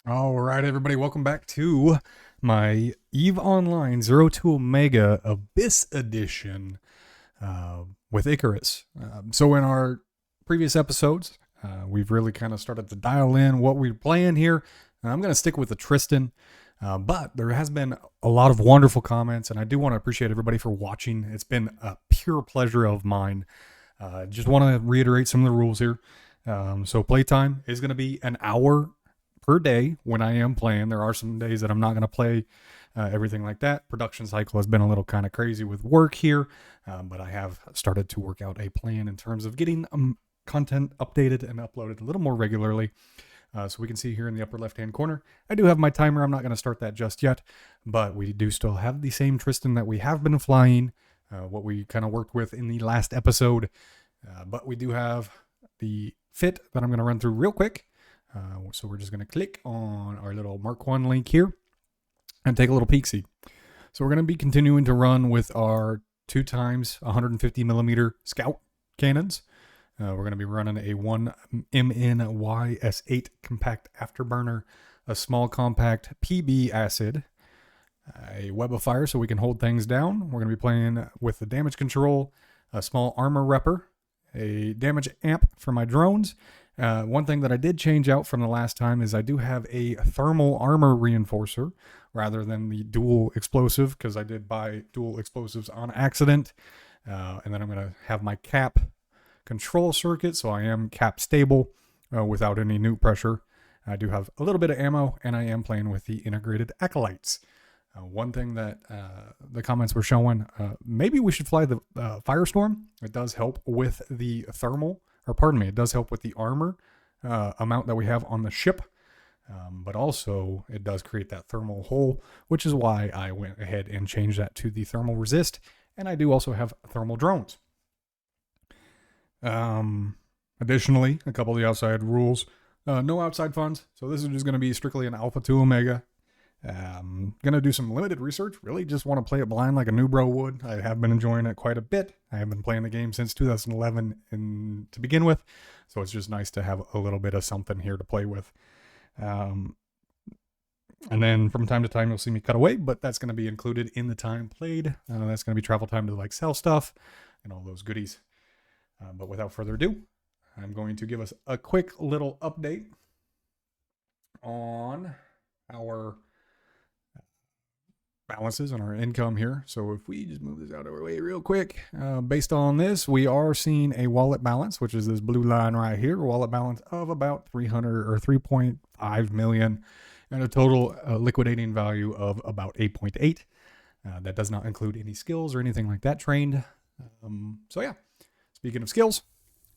All right, everybody, welcome back to my Eve Online 02 Omega Abyss Edition with Icarus. So, in our previous episodes, we've really kind of started to dial in what we're playing here. I'm going to stick with the Tristan, but there has been a lot of wonderful comments, and I do want to appreciate everybody for watching. It's been a pure pleasure of mine. Just want to reiterate some of the rules here. So, playtime is going to be an hour per day when I am playing. There are some days that I'm not going to play, everything like that. Production cycle has been a little kind of crazy with work here, but I have started to work out a plan in terms of getting content updated and uploaded a little more regularly. So we can see here in the upper left-hand corner, I do have my timer. I'm not going to start that just yet, but we do still have the same Tristan that we have been flying, what we kind of worked with in the last episode. But we do have the fit that I'm going to run through real quick. So we're just going to click on our little Mark 1 link here and take a little peek-see. So we're going to be continuing to run with our 2 times 150 millimeter scout cannons. We're going to be running a 1 MNYS8 compact afterburner, a small compact PB acid, a web of fire so we can hold things down. We're going to be playing with the damage control, a small armor repper, a damage amp for my drones. One thing that I did change out from the last time is I do have a thermal armor reinforcer rather than the dual explosive, because I did buy dual explosives on accident. And then I'm going to have my cap control circuit, so I am cap stable without any nuke pressure. I do have a little bit of ammo, and I am playing with the integrated acolytes. One thing that the comments were showing, maybe we should fly the Firestorm. It does help with the thermal, or pardon me, it does help with the armor amount that we have on the ship. But also it does create that thermal hole, which is why I went ahead and changed that to the thermal resist. And I do also have thermal drones. Additionally, a couple of the outside rules, no outside funds. So this is just going to be strictly an Alpha 2 Omega. Gonna do some limited research. Really just want to play it blind like a new bro would. I have been enjoying it quite a bit. I have been playing the game since 2011 to begin with, so it's just nice to have a little bit of something here to play with. And then from time to time you'll see me cut away, but that's going to be included in the time played. That's going to be travel time to like sell stuff and all those goodies. But without further ado, I'm going to give us a quick little update on our balances on our income here. So if we just move this out of our way real quick, based on this, we are seeing a wallet balance, which is this blue line right here, wallet balance of about 300 or 3.5 million, and a total liquidating value of about 8.8. That does not include any skills or anything like that trained. So yeah, speaking of skills,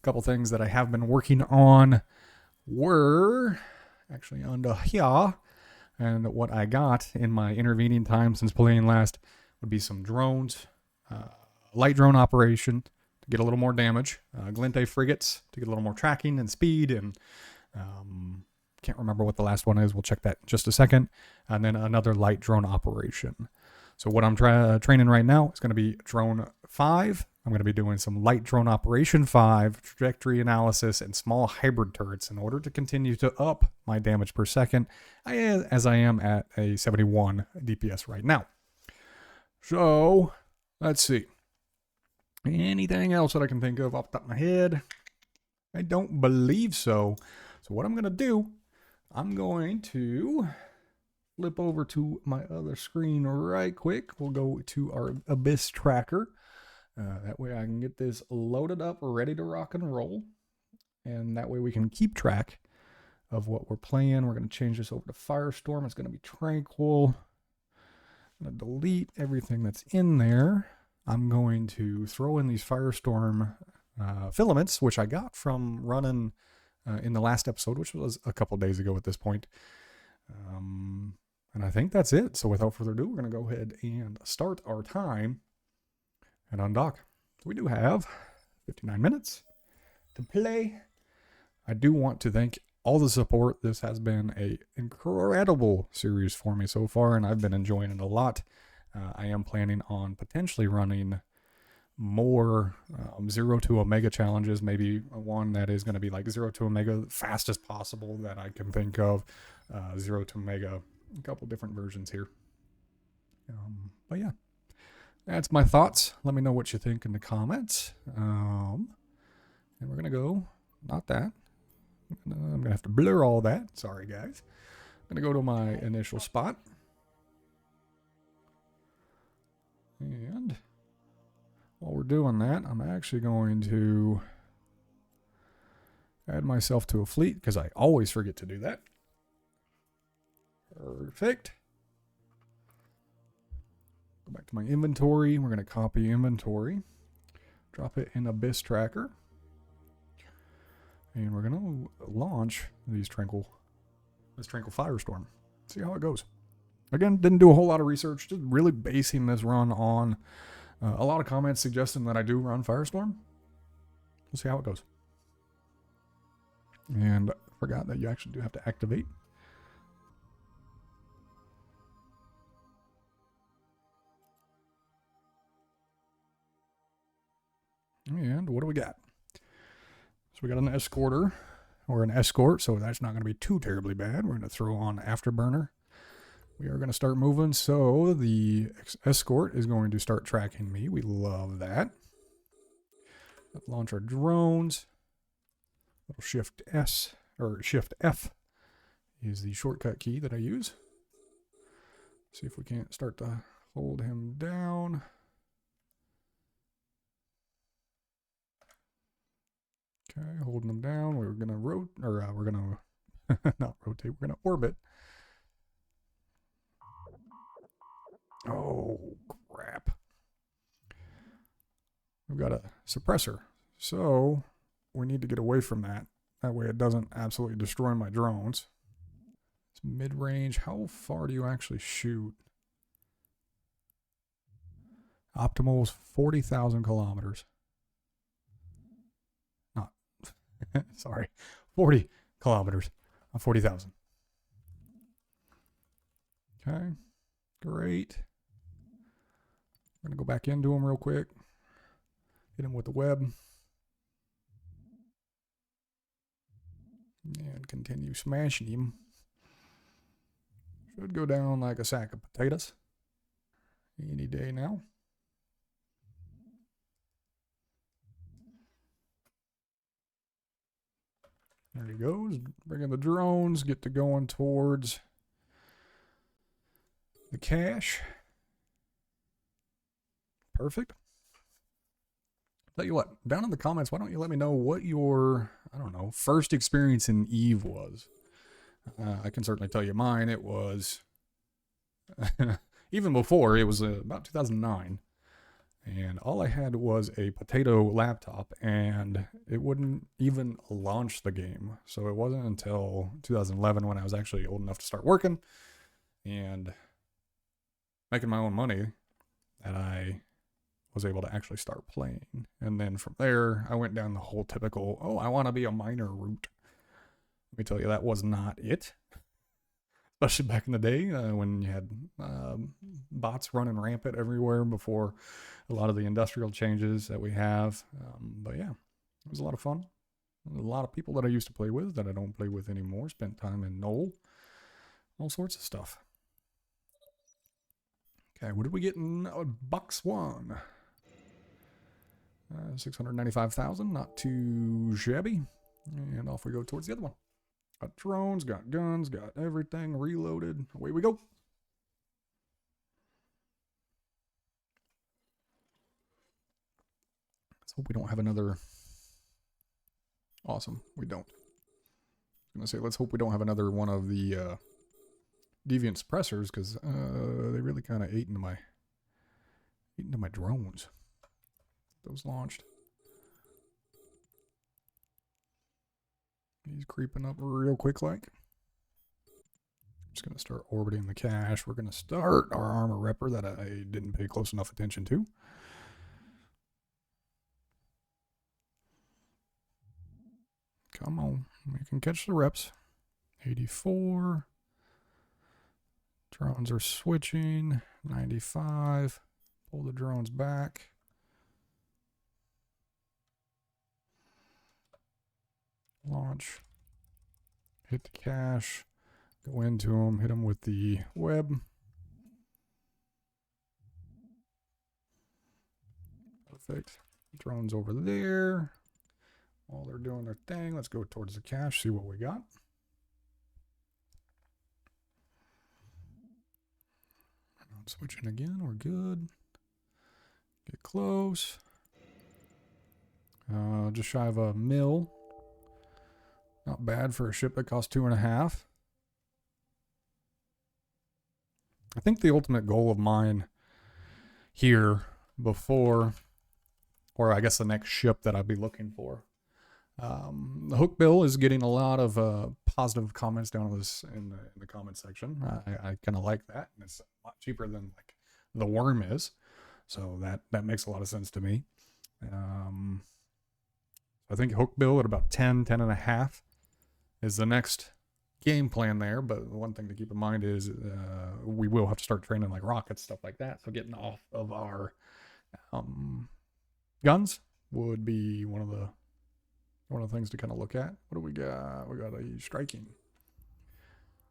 a couple things that I have been working on were actually under here. And what I got in my intervening time since playing last would be some drones, light drone operation to get a little more damage, Glinte frigates to get a little more tracking and speed, and can't remember what the last one is. We'll check that in just a second. And then another light drone operation. So what I'm training right now is going to be drone 5. I'm going to be doing some light drone operation 5, trajectory analysis, and small hybrid turrets in order to continue to up my damage per second, as I am at a 71 DPS right now. So let's see. Anything else that I can think of off the top of my head? I don't believe so. So what I'm going to do, I'm going to flip over to my other screen right quick. We'll go to our Abyss tracker. That way I can get this loaded up, ready to rock and roll. And that way we can keep track of what we're playing. We're going to change this over to Firestorm. It's going to be tranquil. I'm going to delete everything that's in there. I'm going to throw in these Firestorm filaments, which I got from running in the last episode, which was a couple days ago at this point. And I think that's it. So without further ado, we're going to go ahead and start our time and undock. So we do have 59 minutes to play. I do want to thank all the support. This has been an incredible series for me so far, and I've been enjoying it a lot. I am planning on potentially running more 0 to Omega challenges, maybe one that is going to be like 0 to Omega fastest possible that I can think of. Zero to Mega, a couple different versions here. But yeah, that's my thoughts. Let me know what you think in the comments. And we're gonna go, not that. I'm gonna have to blur all that. Sorry, guys. I'm gonna go to my initial spot. And while we're doing that, I'm actually going to add myself to a fleet because I always forget to do that. Perfect. Go back to my inventory. We're going to copy inventory. Drop it in Abyss Tracker. And we're going to launch this Tranquil Firestorm. See how it goes. Again, didn't do a whole lot of research. Just really basing this run on a lot of comments suggesting that I do run Firestorm. We'll see how it goes. And I forgot that you actually do have to activate. And what do we got? So we got an escorter, or an escort, so that's not going to be too terribly bad. We're going to throw on Afterburner. We are going to start moving, so the escort is going to start tracking me. We love that. Let's launch our drones. Little Shift S, or Shift F is the shortcut key that I use. See if we can't start to hold him down. Okay, holding them down. We're gonna we're gonna not rotate. We're gonna orbit. Oh crap! We've got a suppressor, so we need to get away from that. That way, it doesn't absolutely destroy my drones. It's mid-range. How far do you actually shoot? Optimal is 40,000 kilometers. Sorry, 40 kilometers on 40,000. Okay, great. I'm going to go back into him real quick. Hit him with the web. And continue smashing him. Should go down like a sack of potatoes. Any day now. There he goes. Bringing the drones. Get to going towards the cache. Perfect. Tell you what, down in the comments, why don't you let me know what your, I don't know, first experience in Eve was. I can certainly tell you mine. It was, even before, it was about 2009. And all I had was a potato laptop, and it wouldn't even launch the game. So it wasn't until 2011 when I was actually old enough to start working and making my own money that I was able to actually start playing. And then from there, I went down the whole typical, oh, I want to be a miner route. Let me tell you, that was not it. Especially back in the day when you had bots running rampant everywhere before a lot of the industrial changes that we have. But yeah, it was a lot of fun. A lot of people that I used to play with that I don't play with anymore. Spent time in Knoll. All sorts of stuff. Okay, what did we get in box one? 695,000, not too shabby. And off we go towards the other one. Got drones, got guns, got everything reloaded. Away we go. Let's hope we don't have another. Awesome, we don't. I was gonna say, let's hope we don't have another one of the deviant suppressors, because they really kind of ate into my drones. Those launched. He's creeping up real quick like. Just going to start orbiting the cache. We're going to start our armor repper that I didn't pay close enough attention to. Come on. We can catch the reps. 84. Drones are switching. 95. Pull the drones back. Launch. Hit the cache. Go into him, hit him with the web. Perfect. Drones over there. While they're doing their thing, let's go towards the cache, see what we got. Switching again, we're good. Get close. Just shy of a mil. Not bad for a ship that costs 2.5. I think the ultimate goal of mine here before, or I guess the next ship that I'd be looking for. The hook bill is getting a lot of positive comments down on this in the comment section. I kind of like that, and it's a lot cheaper than like the worm is, so that makes a lot of sense to me. I think hook bill at about 10 and a half is the next game plan there. But one thing to keep in mind is we will have to start training like rockets, stuff like that. So getting off of our guns would be one of the things to kind of look at. What do we got? We got a striking,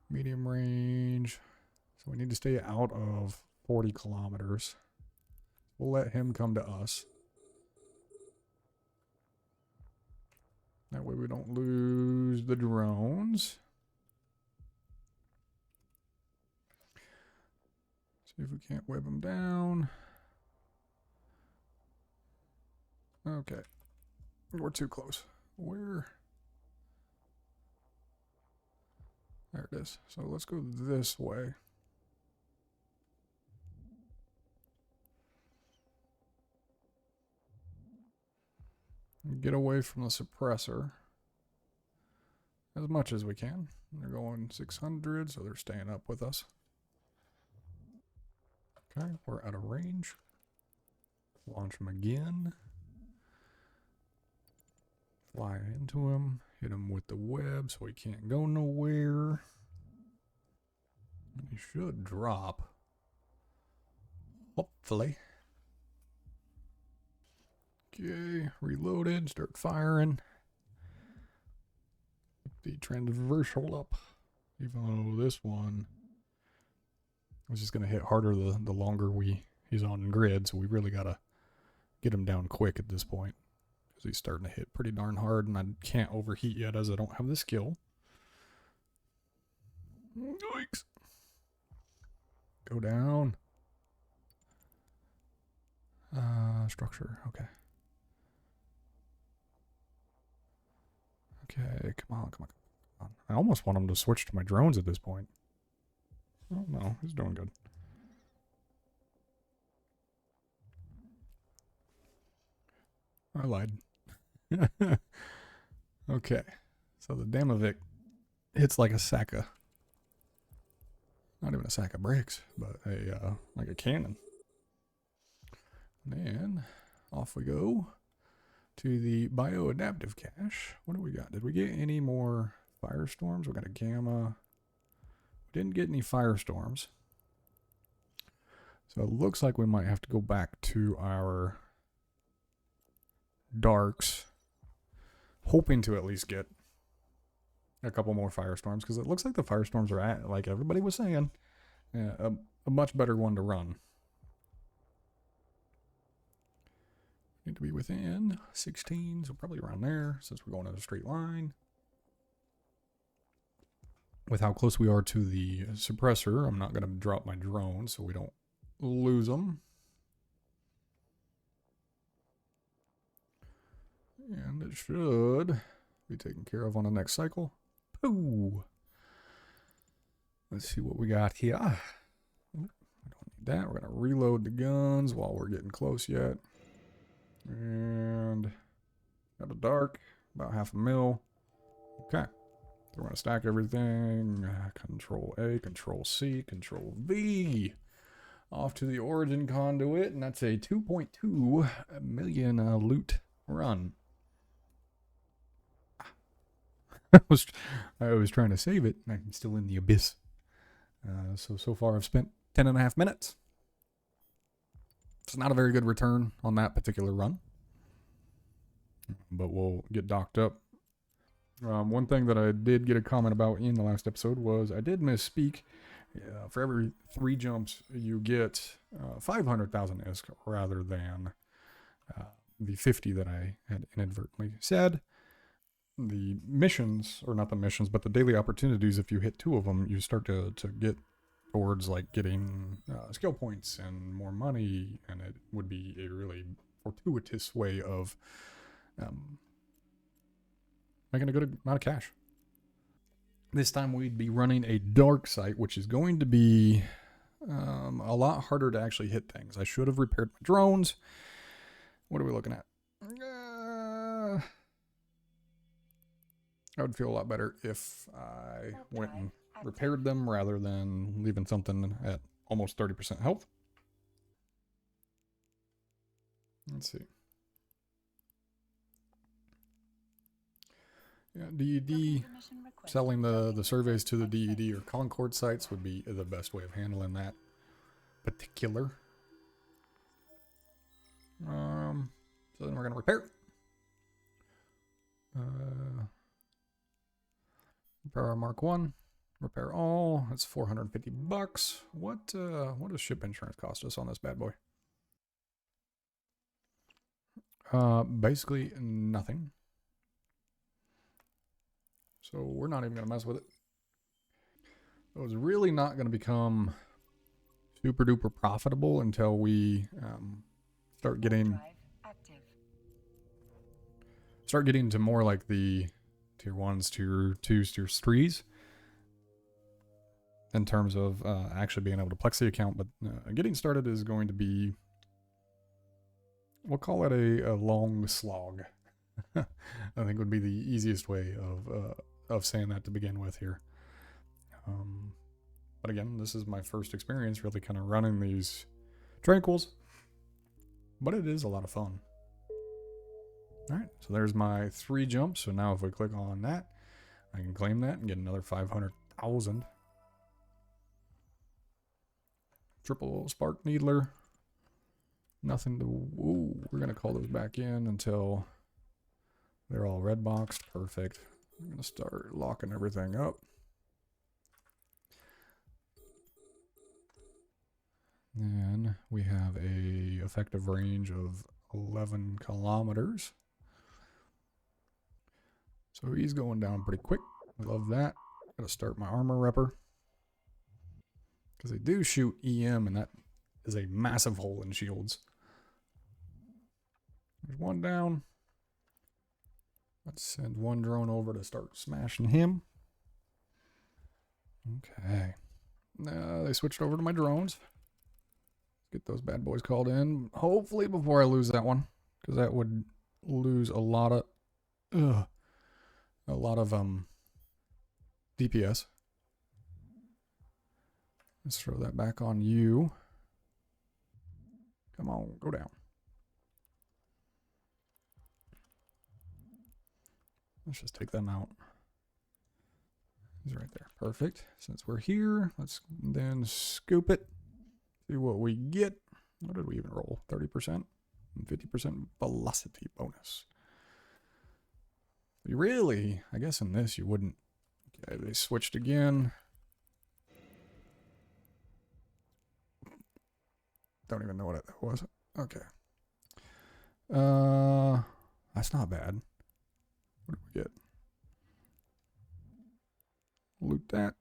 medium range. So we need to stay out of 40 kilometers. We'll let him come to us. That way we don't lose the drones. See if we can't web them down. Okay. We're too close. Where? There it is. So let's go this way. Get away from the suppressor as much as we can. They're going 600, so they're staying up with us. Okay, we're out of range. Launch them again. Fly into him. Hit him with the web so he can't go nowhere. He should drop. Hopefully. Okay, reloaded, start firing. The transversal up. Even though this one is just going to hit harder the longer he's on grid, so we really got to get him down quick at this point. Because he's starting to hit pretty darn hard, and I can't overheat yet as I don't have the skill. Yikes. Go down. Structure, okay. Okay, come on. I almost want him to switch to my drones at this point. Oh no, he's doing good. I lied. Okay, so the Damovic hits like a sack of, not even a sack of bricks, but like a cannon. And off we go to the bioadaptive cache. What do we got? Did we get any more firestorms? We got a gamma. We didn't get any firestorms. So it looks like we might have to go back to our darks, hoping to at least get a couple more firestorms, because it looks like the firestorms are at, like everybody was saying, a much better one to run. Need to be within 16, so probably around there, since we're going in a straight line. With how close we are to the suppressor, I'm not going to drop my drone so we don't lose them. And it should be taken care of on the next cycle. Pooh! Let's see what we got here. We don't need that. We're going to reload the guns while we're getting close yet. And got a dark, about 0.5 mil. Okay. So we're going to stack everything. Control A, Control C, Control V. Off to the origin conduit, and that's a 2.2 million loot run. I was trying to save it, and I'm still in the abyss. So far I've spent 10.5 minutes. It's not a very good return on that particular run, but we'll get docked up One thing that I did get a comment about in the last episode was I did misspeak. For every 3 jumps, you get 500,000 ISK rather than the 50 that I had inadvertently said. The missions, or not the missions, but the daily opportunities, if you hit 2 of them, you start to get towards like getting skill points and more money, and it would be a really fortuitous way of making a good amount of cash. This time we'd be running a dark site, which is going to be a lot harder to actually hit things. I should have repaired my drones. What are we looking at? I would feel a lot better if I went and repaired them rather than leaving something at almost 30% health. Let's see. Yeah, DED, selling the surveys to the DED or Concord sites would be the best way of handling that particular. So then we're going to repair. Repair our Mark 1. Repair all. That's $450. What does ship insurance cost us on this bad boy? Basically nothing. So we're not even going to mess with it. It was really not going to become super duper profitable until we start getting to more like the tier 1s, tier 2s, tier 3s in terms of actually being able to plex the account. But getting started is going to be, we'll call it a long slog. I think would be the easiest way of saying that to begin with here. But again, this is my first experience really kind of running these tranquils, but it is a lot of fun. All right, so there's my 3 jumps. So now if we click on that, I can claim that and get another 500,000. Triple spark needler. Nothing to, ooh, we're gonna call those back in until they're all red boxed. Perfect. I'm gonna start locking everything up. Then we have a effective range of 11 kilometers. So he's going down pretty quick. I love that. Gotta start my armor repper. Because they do shoot EM, and that is a massive hole in shields. There's one down. Let's send one drone over to start smashing him. Okay. They switched over to my drones. Get those bad boys called in. Hopefully before I lose that one. Because that would lose a lot of DPS. Let's throw that back on you. Come on, go down. Let's just take them out. He's right there. Perfect. Since we're here, let's then scoop it. See what we get. What did we even roll? 30% and 50% velocity bonus. You really, I guess in this you wouldn't. Okay, they switched again. Don't even know what that was. Okay. That's not bad. What did we get? Loot that.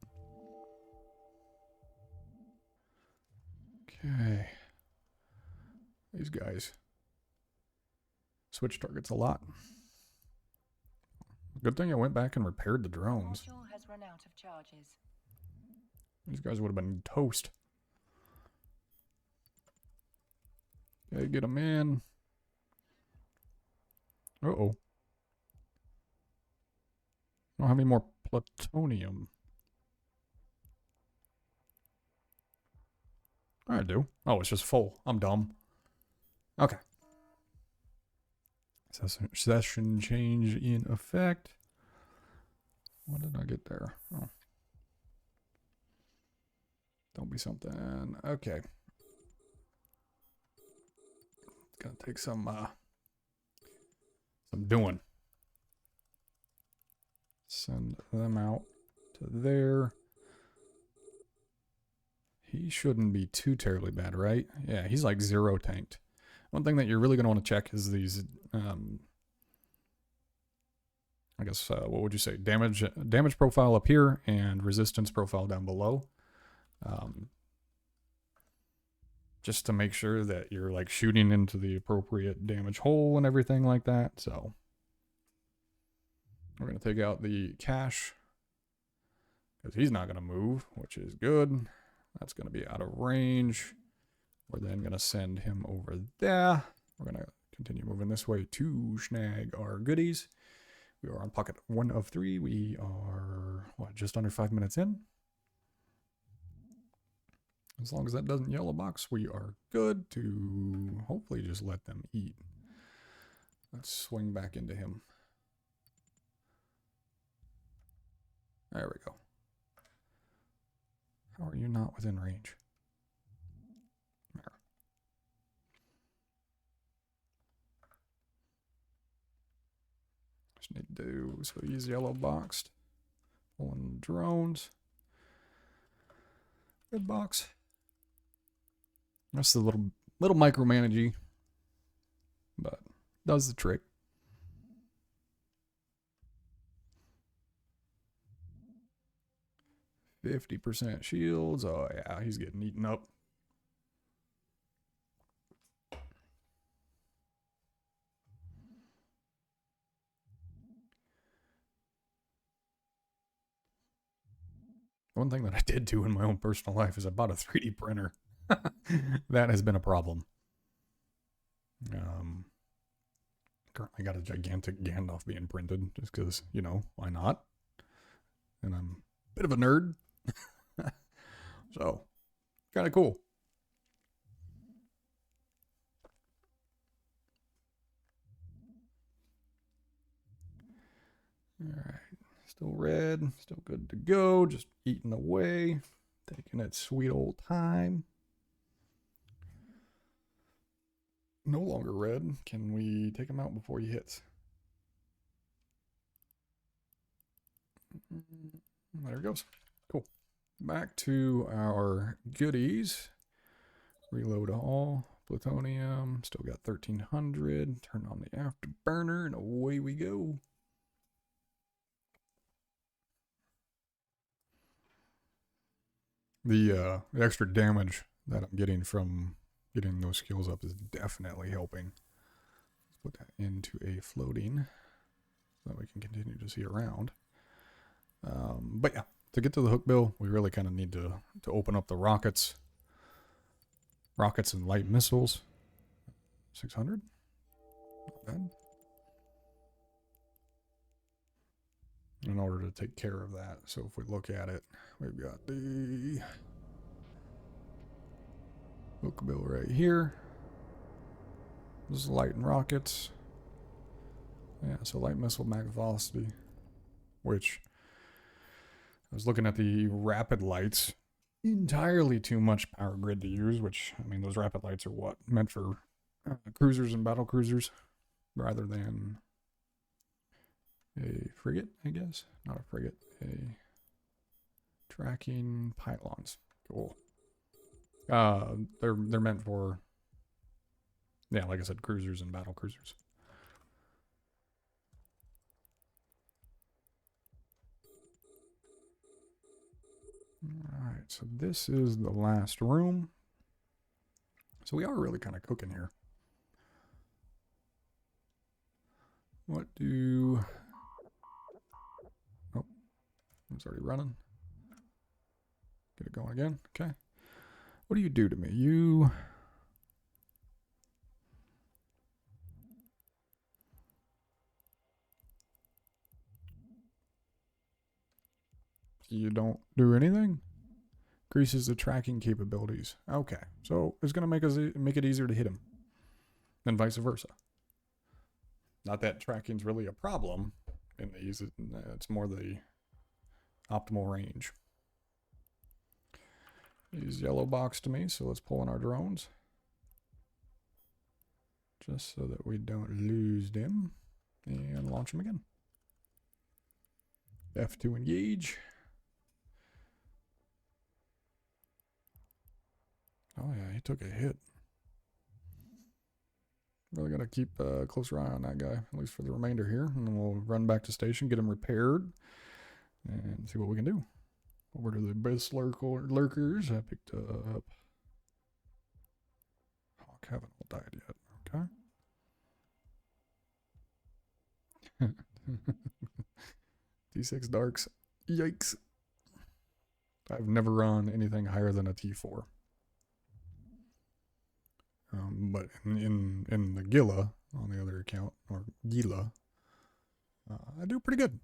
Okay. These guys switch targets a lot. Good thing I went back and repaired the drones. Has run out of charges. These guys would have been toast. Okay, get them in. Uh-oh. I don't have any more plutonium. I do. Oh, it's just full. I'm dumb. Okay. Session change in effect. What did I get there? Oh. Don't be something. Okay. It's gonna take some doing. Send them out to there. He shouldn't be too terribly bad, right? Yeah, he's like 0 tanked. One thing that you're really going to want to check is these, I guess, what would you say? Damage profile up here and resistance profile down below. Just to make sure that you're like shooting into the appropriate damage hole and everything like that. So we're going to take out the cash because he's not going to move, which is good. That's going to be out of range. We're then going to send him over there. We're going to continue moving this way to snag our goodies. We are on pocket 1 of 3. We are, what, just under 5 minutes in? As long as that doesn't yellow box, we are good to hopefully just let them eat. Let's swing back into him. There we go. How are you not within range? There. Just need to do, so he's yellow boxed. Pulling drones. Red box. That's the little micromanagey, but does the trick. %50 shields. Oh yeah, he's getting eaten up. One thing that I did do in my own personal life is I bought a 3D printer. That has been a problem. Currently got a gigantic Gandalf being printed just because, you know, why not? And I'm a bit of a nerd. So, kind of cool. Alright, still red, still good to go, just eating away, taking its sweet old time. No longer red. Can we take him out before he hits? There he goes. Cool. Back to our goodies. Reload all. Plutonium. Still got 1300. Turn on the afterburner and away we go. The extra damage that I'm getting from getting those skills up is definitely helping. Let's put that into a floating so that we can continue to see around. But yeah, to get to the hook bill, we really kind of need to open up the rockets. Rockets and light missiles. 600? Not bad. In order to take care of that. So if we look at it, we've got the hook bill right here. This is light and rockets. Yeah, so light missile mag velocity, which I was looking at the rapid lights. Entirely too much power grid to use, which, I mean, those rapid lights are what? Meant for cruisers and battle cruisers rather than a frigate, I guess. Not a frigate, a tracking pylons. Cool. They're meant for, yeah, like I said, cruisers and battle cruisers. Alright, so this is the last room. So we are really kind of cooking here. What do... Oh, it's already running. Get it going again. Okay. What do you do to me? You don't do anything? Increases the tracking capabilities. Okay, so it's gonna make it easier to hit him, and vice versa. Not that tracking's really a problem in these. It's more the optimal range. He's yellow box to me, so let's pull in our drones. Just so that we don't lose them. And launch them again. F2 engage. Oh yeah, he took a hit. Really got to keep a closer eye on that guy, at least for the remainder here. And then we'll run back to station, get him repaired, and see what we can do. Over to the Abyss lurkers. I picked up... Hawk haven't all died yet. Okay. T6 darks. Yikes. I've never run anything higher than a T4. But in the Gila, on the other account, or Gila, I do pretty good.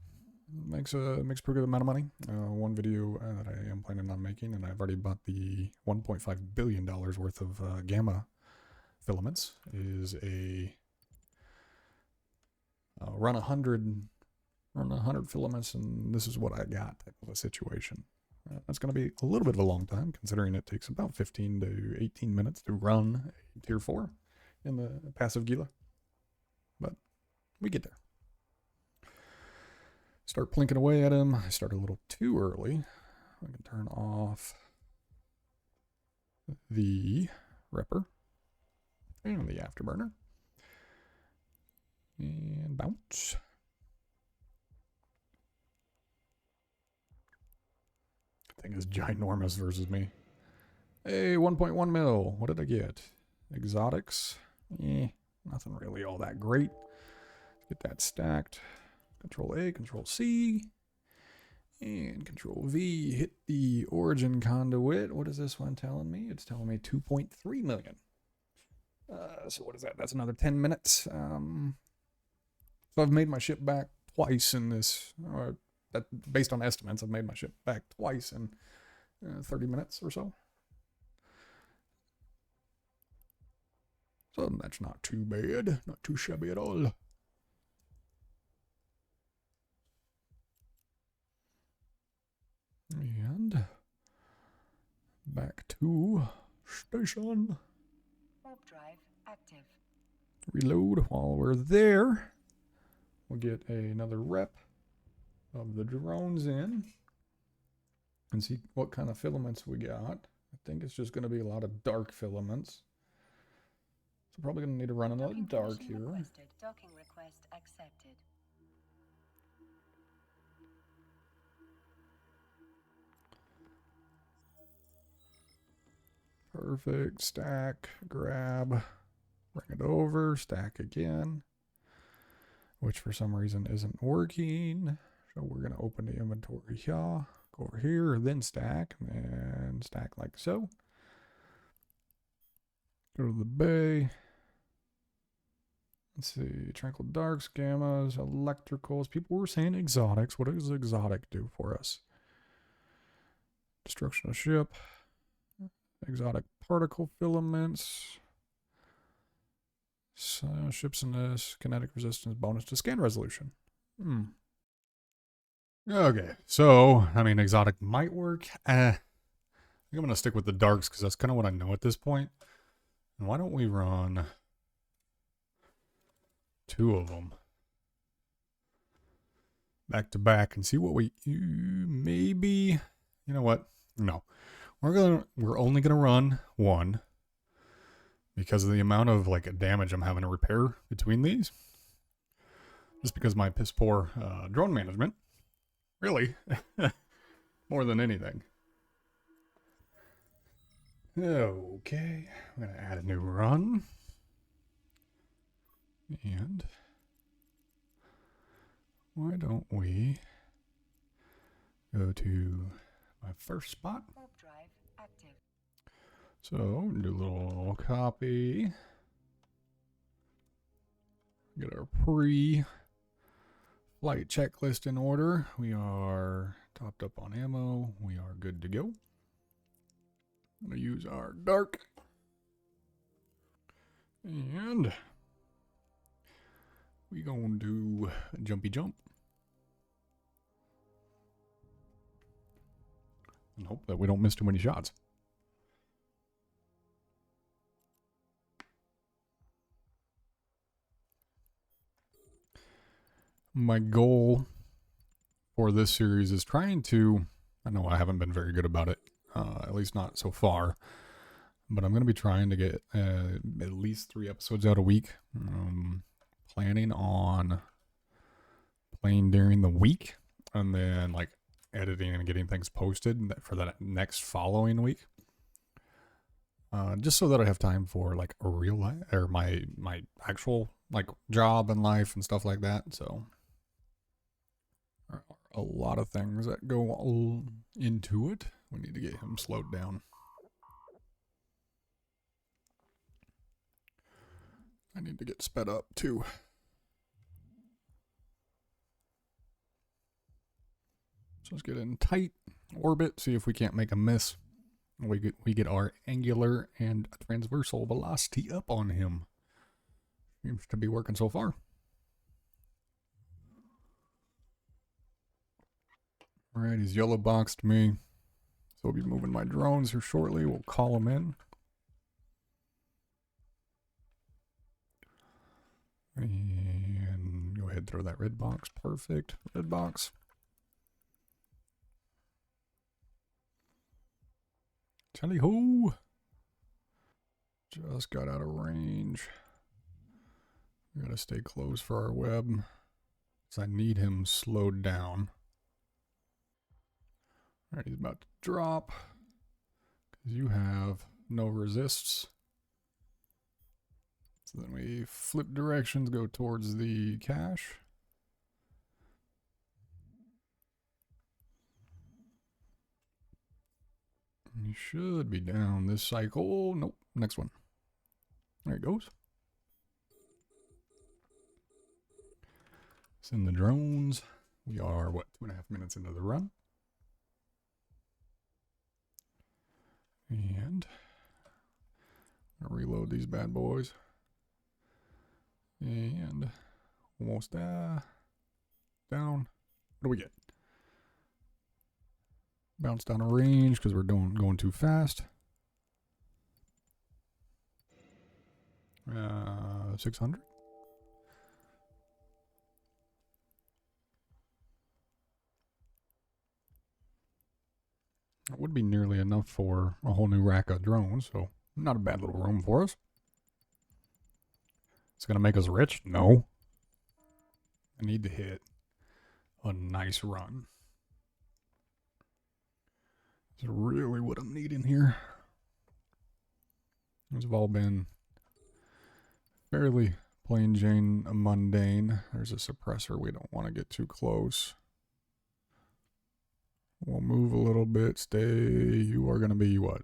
Makes a pretty good amount of money. One video that I am planning on making, and I've already bought the $1.5 billion worth of gamma filaments, is a run 100 filaments, and this is what I got type of a situation. That's going to be a little bit of a long time, considering it takes about 15 to 18 minutes to run a tier 4 in the passive Gila. But we get there. Start plinking away at him. I start a little too early. I can turn off the Ripper and the Afterburner. And bounce. Thing is ginormous versus me. Hey, 1.1 mil. What did I get? Exotics. Nothing really all that great. Get that stacked. Control A, Control C, and Control V. Hit the origin conduit. What is this one telling me? It's telling me 2.3 million. So what is that? That's another 10 minutes. So I've made my ship back twice in this, or that based on estimates, I've made my ship back twice in 30 minutes or so. So that's not too bad. Not too shabby at all. And back to station. Warp drive active. Reload while we're there. We'll get another rep of the drones in and see what kind of filaments we got. I think it's just going to be a lot of dark filaments. So probably going to need to run another dark here. Requested. Docking request accepted. Perfect. Stack, grab, bring it over, stack again, which for some reason isn't working. So we're going to open the inventory here, go over here, then stack, and then stack like so. Go to the bay. Let's see, Tranquil Darks, Gammas, Electricals. People were saying exotics. What does exotic do for us? Destruction of ship. Exotic particle filaments. So, ships in this. Kinetic resistance bonus to scan resolution. Okay, so, I mean, exotic might work. I think I'm going to stick with the darks because that's kind of what I know at this point. And why don't we run 2 of them back to back and see what we maybe, you know what? No. We're only gonna run 1 because of the amount of like damage I'm having to repair between these. Just because my piss poor drone management, really, more than anything. Okay, I'm gonna add a new run, and why don't we go to my first spot? Warp drive active. So, do a little copy. Get our pre-flight checklist in order. We are topped up on ammo. We are good to go. I'm going to use our dark. And we going to do a jumpy jump. And hope that we don't miss too many shots. My goal for this series is trying to, I know I haven't been very good about it, at least not so far, but I'm going to be trying to get at least 3 episodes out a week. Planning on playing during the week and then like editing and getting things posted for that next following week. Just so that I have time for like a real life or my actual like job and life and stuff like that. So there are a lot of things that go into it. We need to get him slowed down. I need to get sped up too. So let's get in tight orbit, see if we can't make a miss. We get our angular and transversal velocity up on him. Seems to be working so far. Alright, he's yellow boxed me. So I'll be moving my drones here shortly. We'll call him in. And go ahead and throw that red box. Perfect. Red box. Tally ho! Just got out of range. We gotta stay close for our web. Because I need him slowed down. Alright, he's about to drop. Because you have no resists. So then we flip directions, go towards the cache. He should be down this cycle. Nope, next one. There it goes. Send the drones. We are, what, 2.5 minutes into the run. And I'll reload these bad boys. And almost down. What do we get? Bounce down a range because we're going too fast. 600. That would be nearly enough for a whole new rack of drones, so not a bad little room for us. It's going to make us rich? No. I need to hit a nice run. That's really what I'm needing here. These have all been fairly plain Jane mundane. There's a suppressor. We don't want to get too close. We'll move a little bit. Stay. You are going to be what?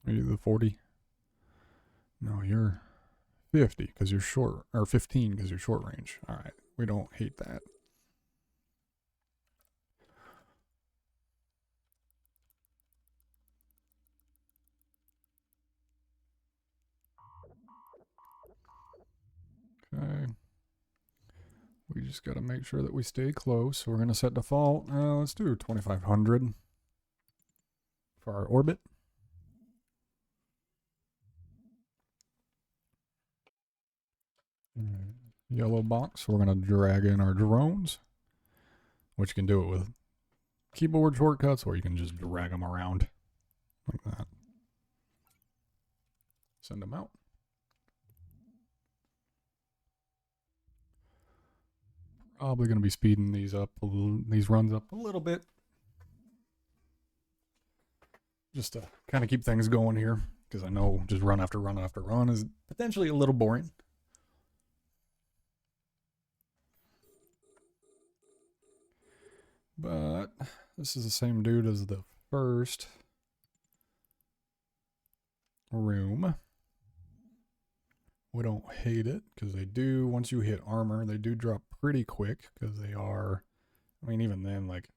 Maybe the 40? No, you're 50 because you're short. Or 15 because you're short range. All right. We don't hate that. Okay. We just got to make sure that we stay close. So we're going to set default. Let's do 2500 for our orbit. Yellow box. We're going to drag in our drones, which you can do it with keyboard shortcuts, or you can just drag them around like that. Send them out. Probably going to be speeding these runs up a little bit, just to kind of keep things going here, because I know just run after run after run is potentially a little boring. But this is the same dude as the first room. We don't hate it because they do, once you hit armor, they do drop pretty quick because they are, I mean, even then, like,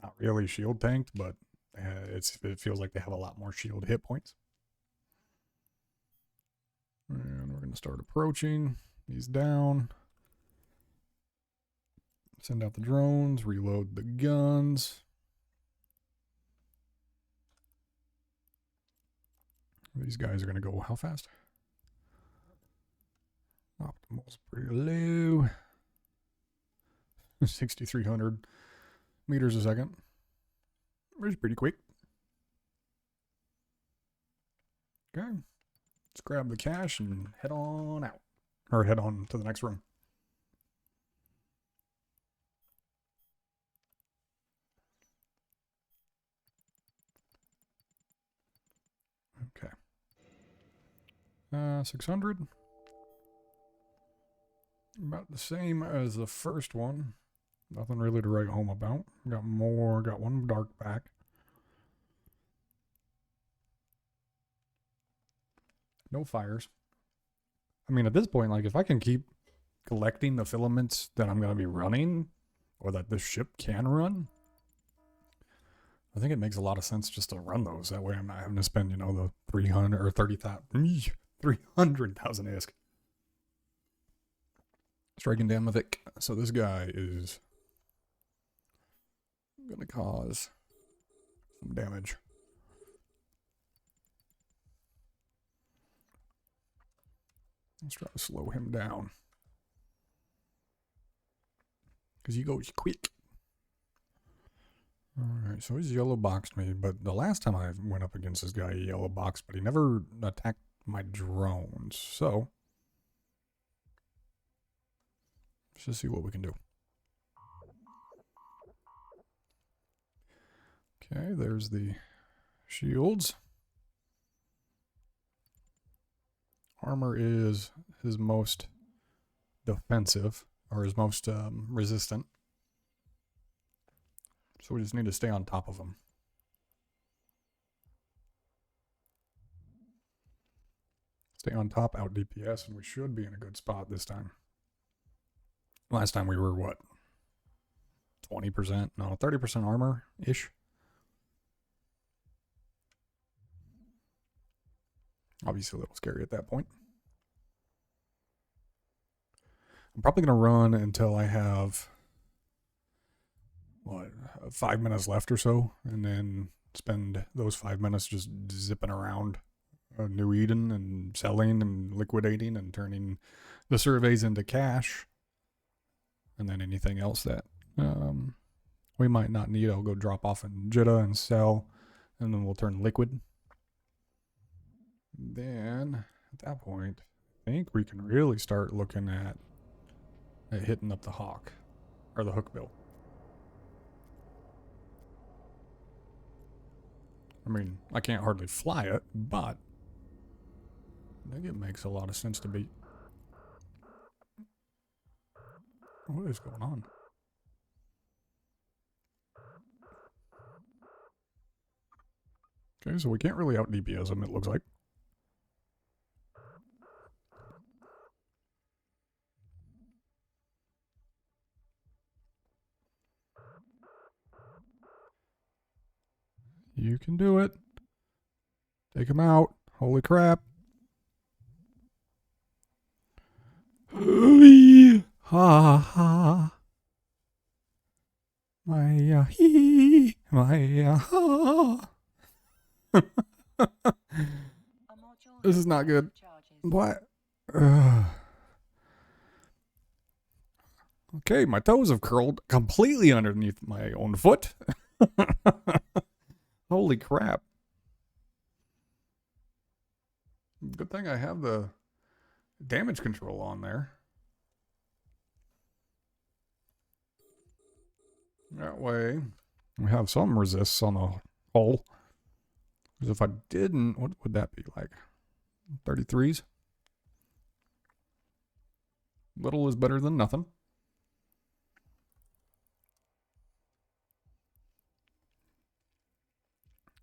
not really shield tanked, but it feels like they have a lot more shield hit points. And we're going to start approaching. He's down. Send out the drones, reload the guns. These guys are going to go how fast? Optimal's pretty low. 6,300. meters a second. Which is pretty quick. Okay. Let's grab the cash and head on out. Or head on to the next room. Okay. 600. About the same as the first one. Nothing really to write home about. Got more. Got one dark back. No fires. I mean, at this point, like, if I can keep collecting the filaments that I'm going to be running, or that this ship can run, I think it makes a lot of sense just to run those. That way I'm not having to spend, the 300 or 30,000, 300,000 ISK. Striking down the Vic. So this guy is going to cause some damage. Let's try to slow him down. Because he goes quick. Alright, so he's yellow boxed me, but the last time I went up against this guy, he yellow boxed, but he never attacked my drones. So, let's just see what we can do. Okay, there's the shields. Armor is his most defensive, or his most resistant. So we just need to stay on top of him. Stay on top, out DPS, and we should be in a good spot this time. Last time we were, what? 20%? No, 30% armor-ish. Obviously a little scary at that point. I'm probably going to run until I have, 5 minutes left or so, and then spend those 5 minutes just zipping around New Eden and selling and liquidating and turning the surveys into cash. And then anything else that we might not need, I'll go drop off in Jeddah and sell, and then we'll turn liquid. Then, at that point, I think we can really start looking at hitting up the Hawk, or the Hookbill. I mean, I can't hardly fly it, but I think it makes a lot of sense to be. What is going on? Okay, so we can't really out DPS him, it looks like. You can do it. Take him out. Holy crap. Ha ha. My hee. My ha. This is not good. What? Okay, my toes have curled completely underneath my own foot. Holy crap. Good thing I have the damage control on there. That way, we have some resists on the hull. Because if I didn't, what would that be like? 33s? Little is better than nothing.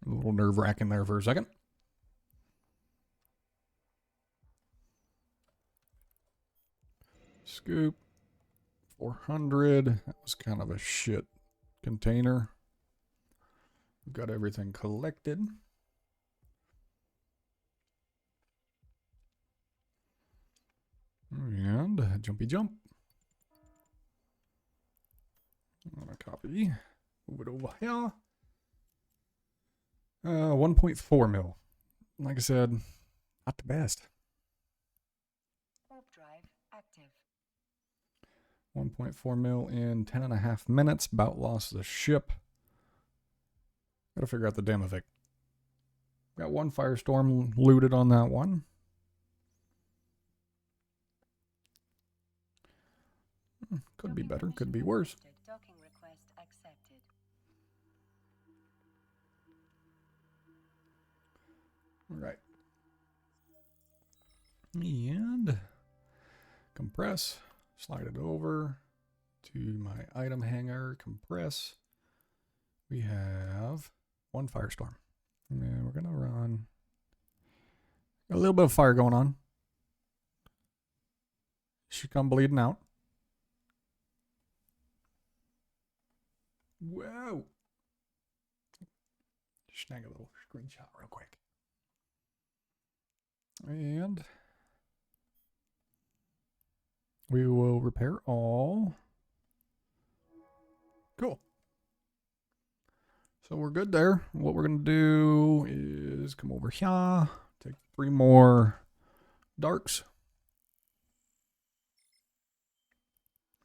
A little nerve-wracking there for a second. Scoop. 400. That was kind of a shit container. We've got everything collected. And jumpy jump. I'm gonna copy. Move it over here. 1.4 mil. Like I said, not the best. Warp drive active. 1.4 mil in 10.5 minutes. About lost the ship. Gotta figure out the Damovic. Got one Firestorm looted on that one. Could be better, could be worse. Docking request accepted. All right. And compress. Slide it over to my item hanger. Compress. We have one Firestorm. And we're going to run a little bit of fire going on. Should come bleeding out. Whoa. Snag a little screenshot real quick. And we will repair all. Cool. So we're good there. What we're going to do is come over here, take 3 more darks.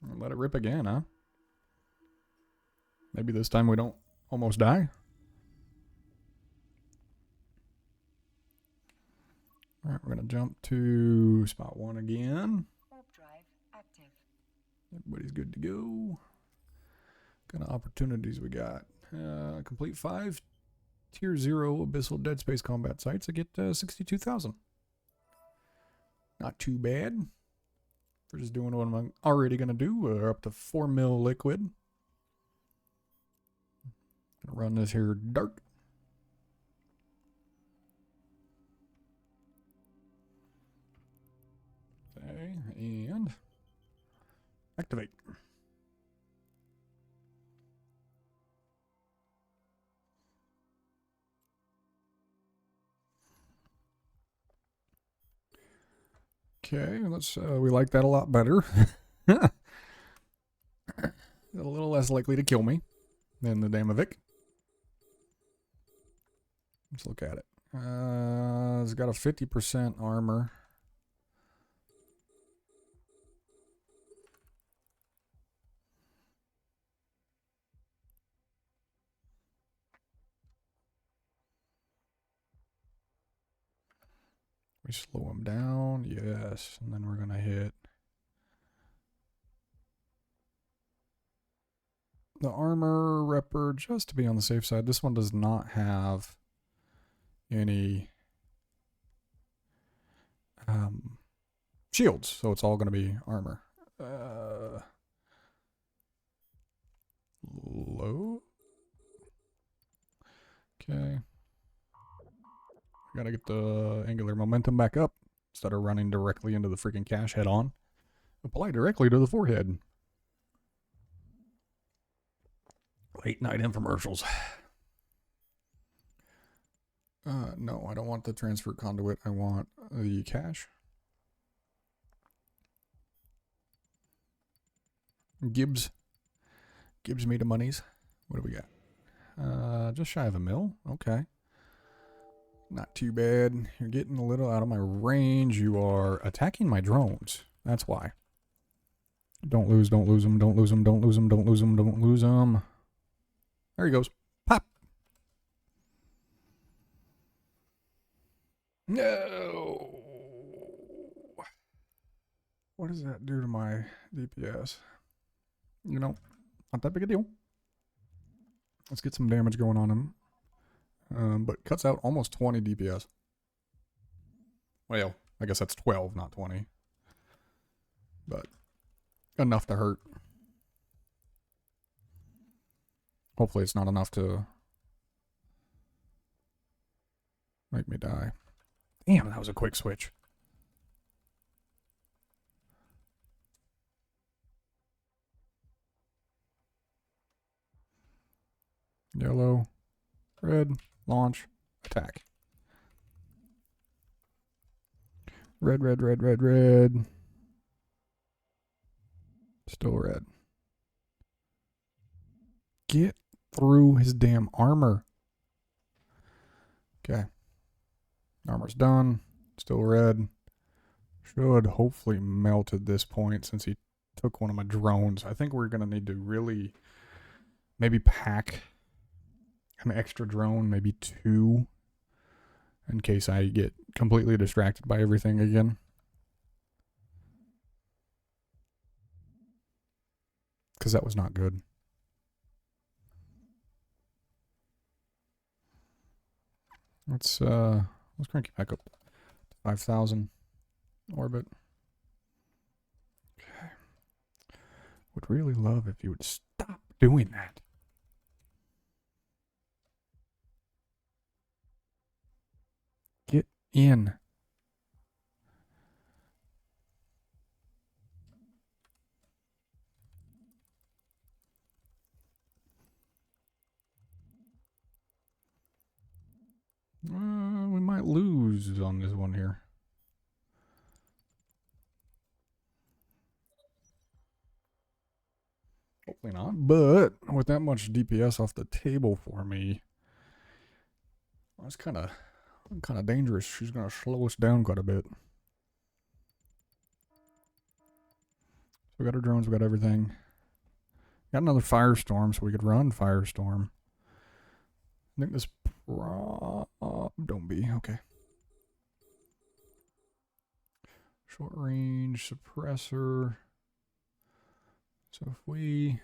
And let it rip again, huh? Maybe this time we don't almost die. All right, we're going to jump to spot 1 again. Warp drive active. Everybody's good to go. What kind of opportunities we got? Complete 5 Tier 0 Abyssal Dead Space combat sites. I get 62,000. Not too bad. We're just doing what I'm already going to do. We're up to 4 mil liquid. Gonna run this here dark. Okay, and activate. Okay, let's we like that a lot better. A little less likely to kill me than the Damovic. Let's look at it. It's got a 50% armor. We slow him down, yes, and then we're gonna hit the armor repper just to be on the safe side. This one does not have any shields, so it's all gonna be armor. Low. Okay. Gotta get the angular momentum back up instead of running directly into the freaking cache head on. Apply directly to the forehead. Late night infomercials. No, I don't want the transfer conduit. I want the cache. Gibbs me the monies. What do we got? Just shy of 1 mil. Okay. Not too bad. You're getting a little out of my range. You are attacking my drones. That's why. Don't lose them, don't lose them, don't lose them, don't lose them, don't lose them, don't lose them. There he goes. Pop. No. What does that do to my DPS? You know, not that big a deal. Let's get some damage going on him. But cuts out almost 20 DPS. Well, I guess that's 12, not 20. But enough to hurt. Hopefully it's not enough to make me die. Damn, that was a quick switch. Yellow, red, launch, attack. Red, red, red, red, red. Still red. Get through his damn armor. Okay. Armor's done. Still red. Should hopefully melt at this point since he took one of my drones. I think we're going to need to really maybe pack an extra drone, maybe 2, in case I get completely distracted by everything again. Because that was not good. Let's crank it back up to 5,000 orbit. Okay. Would really love if you would stop doing that. Get in. We might lose on this one here. Hopefully not. But with that much DPS off the table for me, that's kind of dangerous. She's gonna slow us down quite a bit. So we got our drones, we got everything. Got another Firestorm, so we could run Firestorm. I think this don't be okay. Short range suppressor. So if we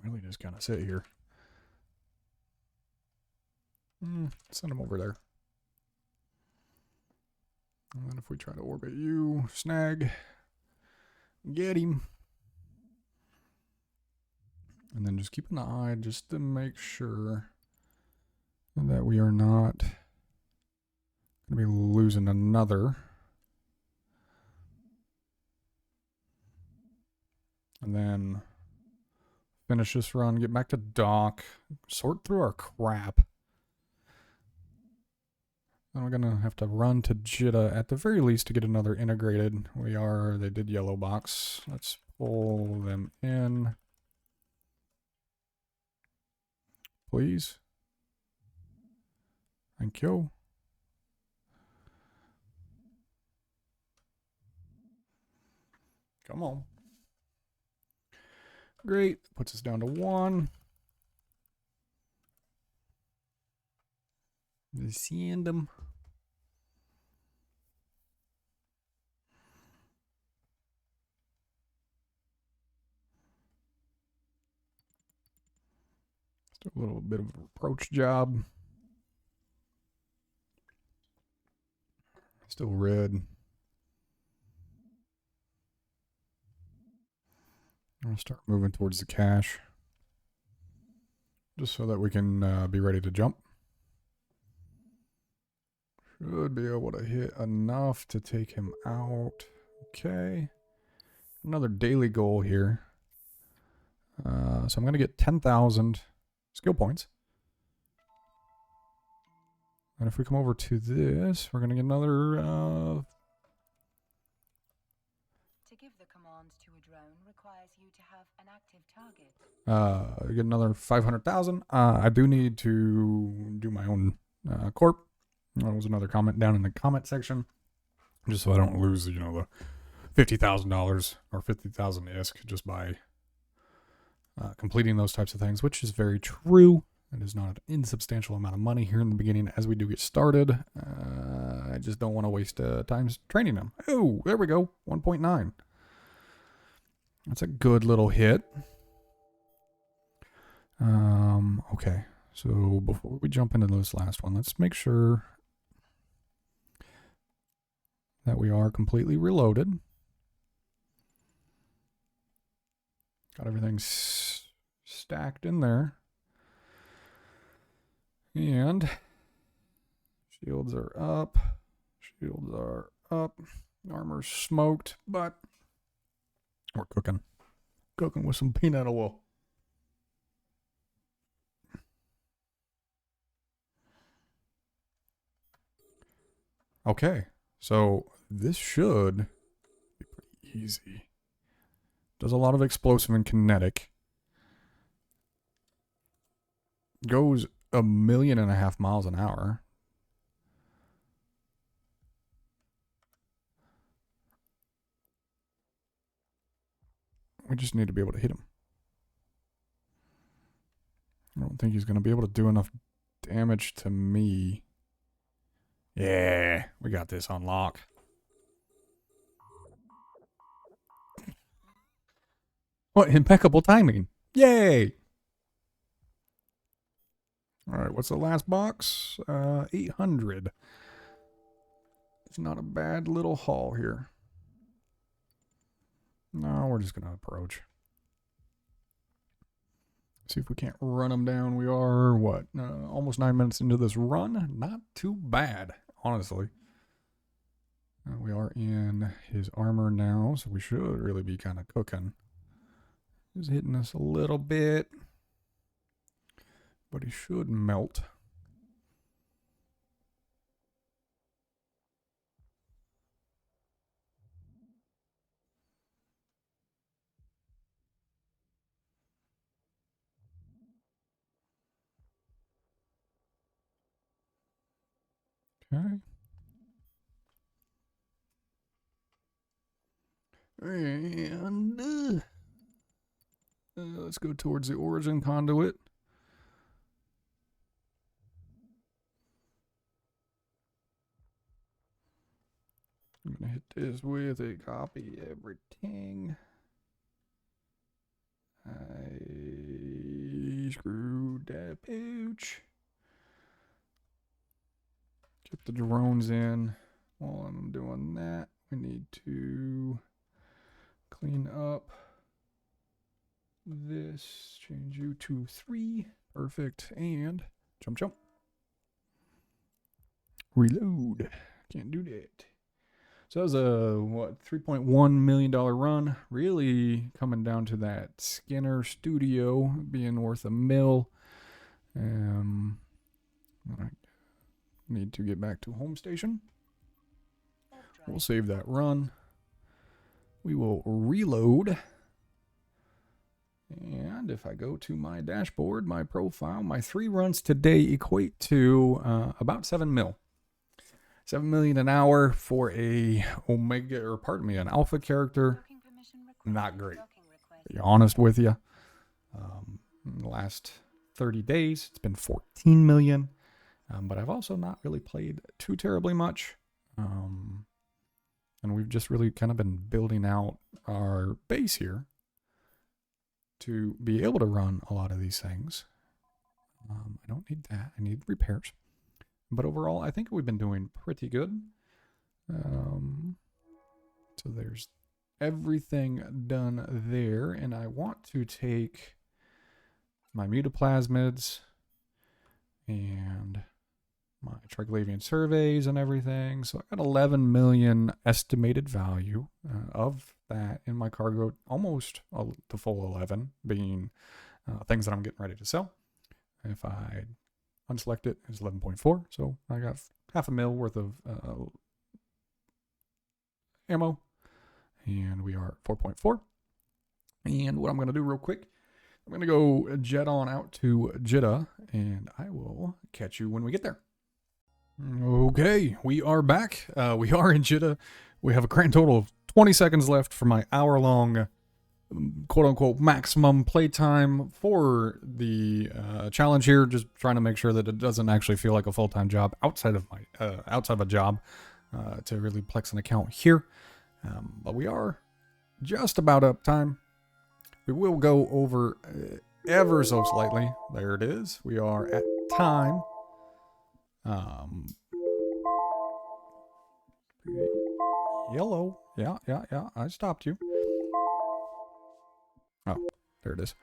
really just kind of sit here, send him over there. And then if we try to orbit you, snag, get him. And then just keep an eye just to make sure that we are not going to be losing another. And then finish this run, get back to dock, sort through our crap. Then we're going to have to run to Jitta at the very least to get another integrated. They did yellow box. Let's pull them in. Please. Thank you. Come on. Great. Puts us down to 1. Send them. Let's do a little bit of an approach job. Still red. I'll start moving towards the cache. Just so that we can be ready to jump. Should be able to hit enough to take him out. Okay. Another daily goal here. So I'm going to get 10,000 skill points. And if we come over to this, we're going to get another... To give the commands to a drone requires you to have an active target. Get another 500,000. I do need to do my own corp. That was another comment down in the comment section. Just so I don't lose, the $50,000 or 50,000 ISK just by completing those types of things, which is very true. It is not an insubstantial amount of money here in the beginning as we do get started. I just don't want to waste time training them. Oh, there we go. 1.9. That's a good little hit. Okay. So before we jump into this last one, let's make sure that we are completely reloaded. Got everything stacked in there. And shields are up. Shields are up. Armor's smoked, but we're cooking. Cooking with some peanut oil. Okay, so this should be pretty easy. Does a lot of explosive and kinetic. Goes 1.5 million miles an hour. We just need to be able to hit him. I don't think he's going to be able to do enough damage to me. Yeah, we got this on lock. What impeccable timing. Yay! Alright, what's the last box? 800. It's not a bad little haul here. No, we're just going to approach. See if we can't run them down. We are, what, almost 9 minutes into this run. Not too bad, honestly. We are in his armor now, so we should really be kind of cooking. He's hitting us a little bit, but he should melt. Okay. And let's go towards the origin conduit. I'm going to hit this with a copy everything. I screwed that pouch. Get the drones in. While I'm doing that, we need to clean up this. Change you to 3. Perfect. And jump. Reload. Can't do that. So that was a, what, $3.1 million run. Really coming down to that Skinner studio being worth $1 million. I need to get back to home station. We'll save that run. We will reload. And if I go to my dashboard, my profile, my 3 runs today equate to about 7 mil. 7 million an hour for a Omega, or pardon me, an Alpha character. Not great. To be honest with you. In the last 30 days, it's been 14 million. But I've also not really played too terribly much. And we've just really kind of been building out our base here to be able to run a lot of these things. I don't need that. I need repairs. But overall, I think we've been doing pretty good. So there's everything done there. And I want to take my mutaplasmids and my triglavian surveys and everything. So I got 11 million estimated value of that in my cargo, almost the full 11 being things that I'm getting ready to sell. If I unselect it, it's 11.4. So I got $500,000 worth of ammo, and we are 4.4. And what I'm going to do real quick, I'm going to go jet on out to Jeddah, and I will catch you when we get there. Okay, we are back. We are in Jeddah. We have a grand total of 20 seconds left for my hour-long, quote-unquote, maximum playtime for the challenge here. Just trying to make sure that it doesn't actually feel like a full-time job outside of a job to really plex an account here. But we are just about up time. We will go over ever so slightly. There it is. We are at time. Yellow. Yeah. I stopped you. Oh, there it is.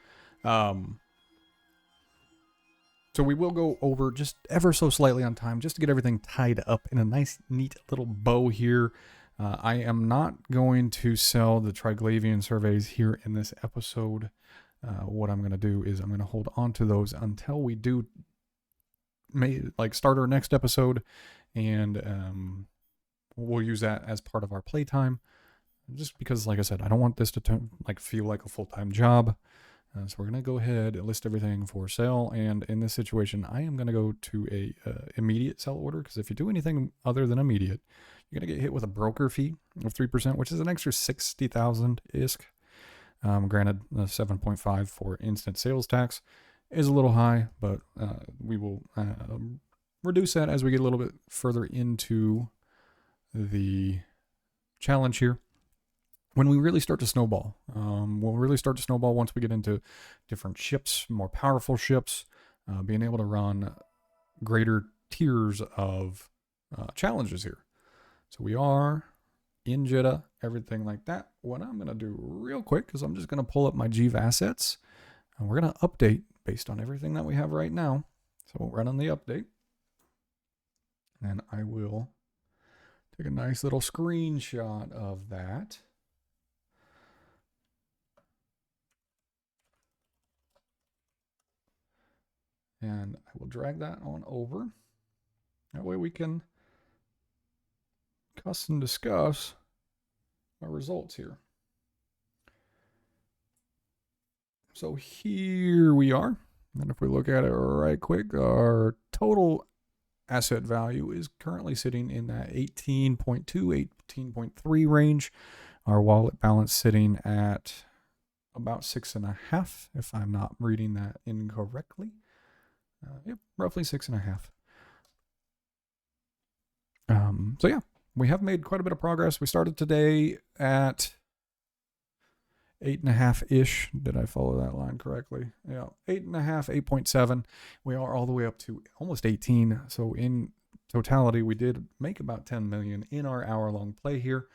So we will go over just ever so slightly on time, just to get everything tied up in a nice, neat little bow here. I am not going to sell the triglavian surveys here in this episode. What I'm going to do is I'm going to hold on to those until we do start our next episode, and we'll use that as part of our playtime, just because, like I said, I don't want this to feel like a full-time job. So we're going to go ahead and list everything for sale, and in this situation I am going to go to a immediate sell order, because if you do anything other than immediate, you're going to get hit with a broker fee of 3%, which is an extra 60,000 ISK. Granted, 7.5 for instant sales tax is a little high, but we will reduce that as we get a little bit further into the challenge here. When we really start to snowball, we'll really start to snowball once we get into different ships, more powerful ships, being able to run greater tiers of challenges here. So we are in Jeddah, everything like that. What I'm going to do real quick is I'm just going to pull up my Eve assets, and we're going to update based on everything that we have right now. So we'll run on the update, and I will take a nice little screenshot of that. And I will drag that on over. That way we can custom discuss our results here. So here we are. And if we look at it right quick, our total asset value is currently sitting in that 18.2, 18.3 range. Our wallet balance sitting at about 6.5, if I'm not reading that incorrectly. Yep, roughly 6.5. So yeah, we have made quite a bit of progress. We started today at 8.5-ish. Did I follow that line correctly? Yeah, 8.5, 8.7. We are all the way up to almost 18. So in totality, we did make about 10 million in our hour-long play here.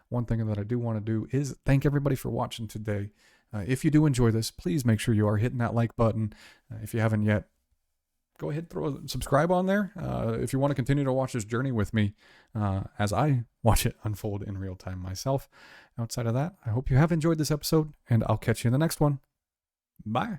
One thing that I do want to do is thank everybody for watching today. If you do enjoy this, please make sure you are hitting that like button. If you haven't yet, go ahead, throw a subscribe on there. If you want to continue to watch this journey with me as I watch it unfold in real time myself. Outside of that, I hope you have enjoyed this episode, and I'll catch you in the next one. Bye.